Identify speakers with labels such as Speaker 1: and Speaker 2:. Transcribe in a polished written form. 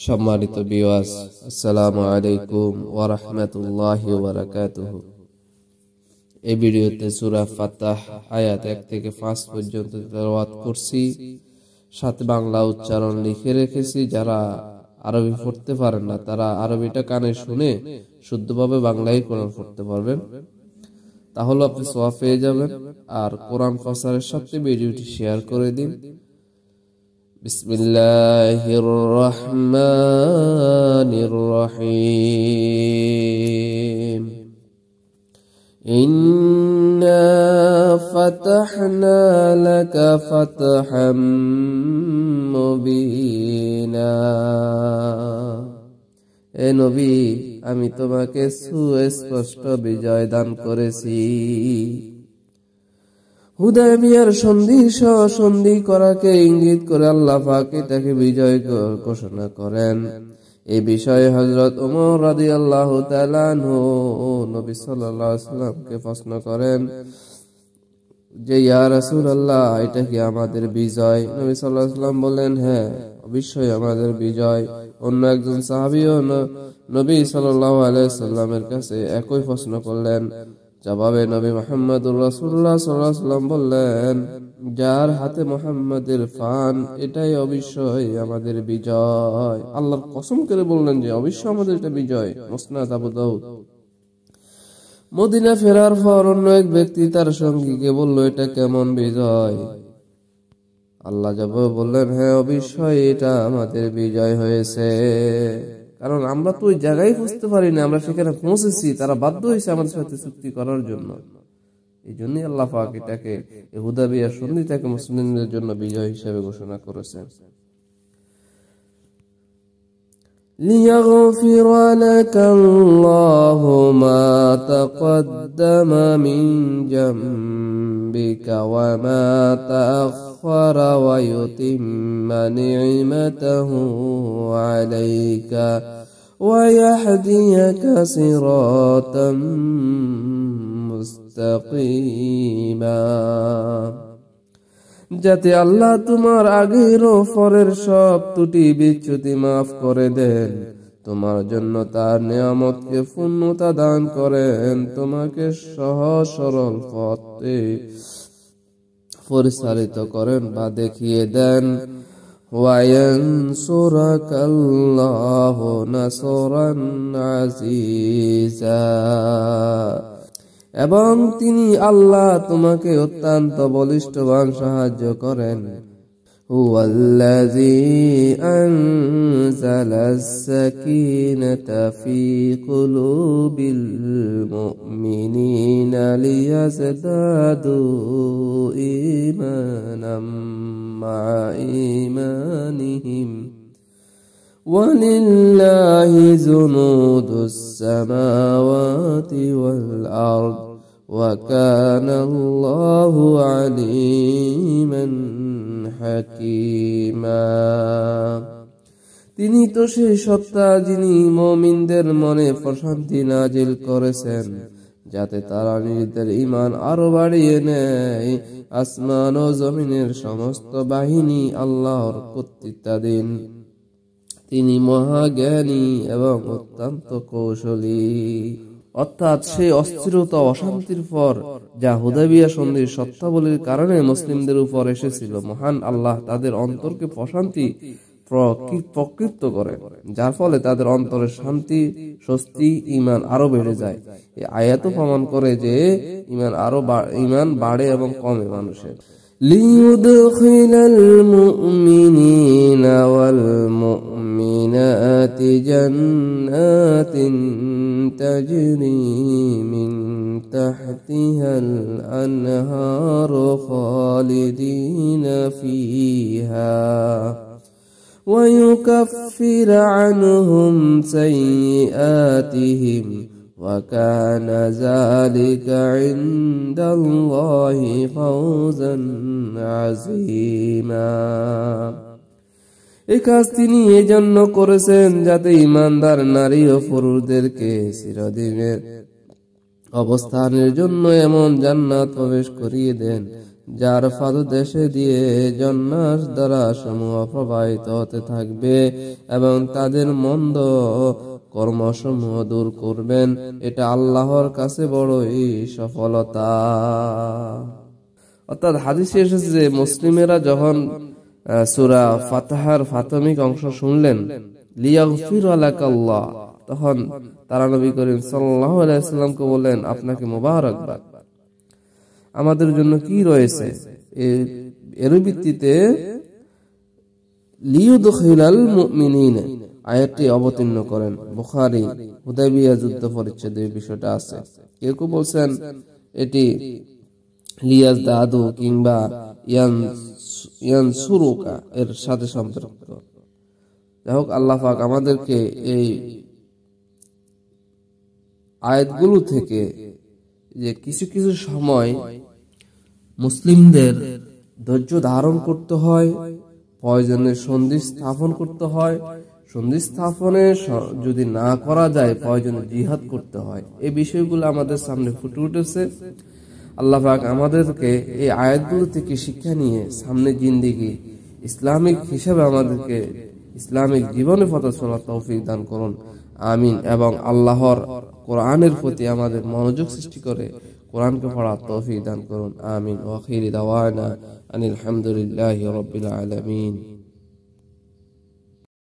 Speaker 1: সম্মানিত ভিউয়ার্স, আসসালামু আলাইকুম ওয়া রাহমাতুল্লাহি ওয়া বারাকাতুহু। এই ভিডিওতে সূরা ফাতহ আয়াত 1 থেকে 5 পর্যন্ত তেলাওয়াত করছি, সাথে বাংলা উচ্চারণ লিখে রেখেছি। যারা আরবি পড়তে পারেন না তারা আরবিটা কানে শুনে শুদ্ধভাবে বাংলায় কোরআন পড়তে পারবেন, তাহলে আপনি সওয়াব পেয়ে যাবেন। আর কোরআন প্রচারের সাথে ভিডিওটি শেয়ার করে দিন। বিসমিল্লাহির রহমানির রহিম। ইন্না ফাতাহনা লাকা ফাতহাম মুবিনা। হে নবী, আমি তোমাকে সুস্পষ্ট বিজয় দান করেছি। হুদায়বিয়ার সন্ধি করাকে ইঙ্গিত করে আল্লাহ পাক এটাকে বিজয় ঘোষণা করেন। এই বিষয়ে হযরত ওমর রাদিয়াল্লাহু তাআলা আনহু নবী সাল্লাল্লাহু আলাইহি ওয়াসাল্লামকে প্রশ্ন করেন যে, ইয়া রাসূলুল্লাহ, এটা কি আমাদের বিজয়? নবী সাল্লাল্লাহু আলাইহি ওয়াসাল্লাম বলেন, হ্যাঁ, অবশ্যই আমাদের বিজয়। অন্য একজন সাহাবীও নবী সাল্লাল্লাহু আলাইহি ওয়াসাল্লামের কাছে একই প্রশ্ন করলেন। জবাবে নবী মুহাম্মদুর রাসূলুল্লাহ সাল্লাল্লাহু আলাইহি ওয়াসাল্লাম বললেন, যার হাতে মুহাম্মাদের ফান, এটাই অবশ্যই আমাদের বিজয়। আল্লাহর কসম করে বললেন যে অবশ্যই আমাদের এটা বিজয়। মুসনাদ আবু দাউদ। মদিনা ফেরার পর অন্য এক ব্যক্তি তার সঙ্গীকে বলল, এটা কেমন বিজয়? আল্লাহ জবাবে বললেন, হ্যাঁ, অবশ্যই এটা আমাদের বিজয় হয়েছে। কারণ আমরা তো ওই জায়গায় পৌঁছতে পারি না, আমরা সেখানে পৌঁছেছি, তারা বাধ্য হয়েছে আমাদের সাথে চুক্তি করার জন্য। এই জন্যই আল্লাহ পাক এটাকে হুদায়বিয়ার সন্ধিটাকে মুসলিমদের জন্য বিজয় হিসেবে ঘোষণা করেছেন। লিয়াগফির লাকা আল্লাহু মা তাকদ্দামা মিন জামবিকা ওয়া মা তাআখারা ওয়া ইউতিম্মা নি'মাতাহু আলাইকা ওয়া ইয়াহদিয়াকা সিরাতাম মুস্তাকিমা। যাতে আল্লাহ তোমার আগের ও পরের সব ত্রুটি বিচ্যুতি মাফ করে দেন, তোমার জন্য তার নিয়ামতকে পূর্ণতা দান করেন, তোমাকে সহজ সরল পথে পরিচালিত করেন বা দেখিয়ে দেন। ওয়ায়ানসুরাকাল্লাহু নাসরান আজিজা। এবং তিনি আল্লাহ তোমাকে অত্যন্ত বলিষ্ঠবান সাহায্য করেন। হুয়াল্লাযী আনজালাস সাকিনাতা ফী কুলুবিল মুমিনিনা লিয়াজদাদু ঈমানাম মা'a ঈমানিহিম ওয়ালিল্লাহি জুনুদুস সামাওয়াতি ওয়াল আরদ ওয়া কানাল্লাহু আলীমান হাকীমা। তিনি তো সেই সত্তা যিনি মুমিনদের মনে প্রশান্তি নাজিল করেছেন, যাতে তারা নিজেদের ঈমান আরো বাড়িয়ে নেয়। আসমান ও জমিনের সমস্ত বাহিনী আল্লাহর কর্তৃত্বাধীন। তিনি মহাজ্ঞানী এবং অত্যন্ত কৌশলী। অর্থাৎ সেই অস্থিরতা অশান্তির পর যা হুদায়বিয়া সন্ধির সত্তাবলীর কারণে মুসলিমদের উপর এসেছিল, মহান আল্লাহ তাদের অন্তরকে প্রশান্তি প্রকৃত করে, যার ফলে তাদের অন্তরের শান্তি, স্বস্তি, ঈমান আরো বেড়ে যায়। এই আয়াতও প্রমাণ করে যে ঈমান বাড়ে এবং কমে মানুষের। লিইউদখিলাল মুমিনিনা ওয়াল মুমিনাতি জান্নাতিন তাজরি মিন তাহতিহাল আনহারু খালিদিনা ফিহা ওয়া ইউকাফির আনহুম সাইয়্যাতিহিম ওয়া কানা যালিকা ইনদাল্লাহি ফাওজান আযীমা। এই কাজ তিনি এজন্য করেছেন যাতে ঈমানদার নারী ও পুরুষদেরকে চিরদিনের অবস্থানের জন্য এমন জান্নাত প্রবেশ করিয়ে দেন যার পাদদেশে দিয়ে জান্নাত দ্বারা সমূহ প্রবাহিত হতে থাকবে এবং তাদের মন্দ কর্মসমূহ দূর করবেন। এটা আল্লাহর কাছে বড়ই সফলতা। অর্থাৎ হাদিসে এসেছে যে মুসলিমেরা যখন সূরা ফাতিহার প্রাথমিক অংশ শুনলেন লিয়াগফির লাকাল্লাহ, তখন তারা নবী করিম সাল্লাল্লাহু আলাইহি ওয়াসাল্লামকে বললেন, আপনাকে মোবারকবাদ, আমাদের জন্য কি রয়েছে? এর ভিত্তিতে লিইউদখিলাল মুমিনিনা আয়াতটি অবতীর্ণ করেন। বুখারী হুদায়বিয়া যুদ্ধ পরিচ্ছেদে এই বিষয়টা আছে। কেউ কেউ বলছেন এটি লিয়াজদাদু কিংবা ইয়ানসুরুকা এর সাথে সম্পর্কিত। যাই হোক, আল্লাহ পাক আমাদেরকে এই আয়াতগুলো থেকে যে কিছু কিছু সময় মুসলিমদের ধৈর্য ধারণ করতে হয়, প্রয়োজনে সন্ধি স্থাপন করতে হয়, সন্ধি স্থাপনে যদি না করা যায় প্রয়োজনে জিহাদ করতে হয়। এই বিষয়গুলো আমাদের সামনে ফুটে উঠেছে। আল্লাহ পাক আমাদেরকে এই আয়াতগুলো থেকে শিক্ষা নিয়ে সামনে জিন্দেগি ইসলামিক হিসাবে আমাদেরকে ইসলামিক জীবনে পথ চলার তৌফিক দান করুন, আমিন। এবং আল্লাহর কোরআনের প্রতি আমাদের মনোযোগ সৃষ্টি করে কোরআনকে পড়ার তৌফিক দান করুন, আমিন। ওয়া আখিরি দাওয়ানা আনিল হামদুলিল্লাহি রাব্বিল আলামিন।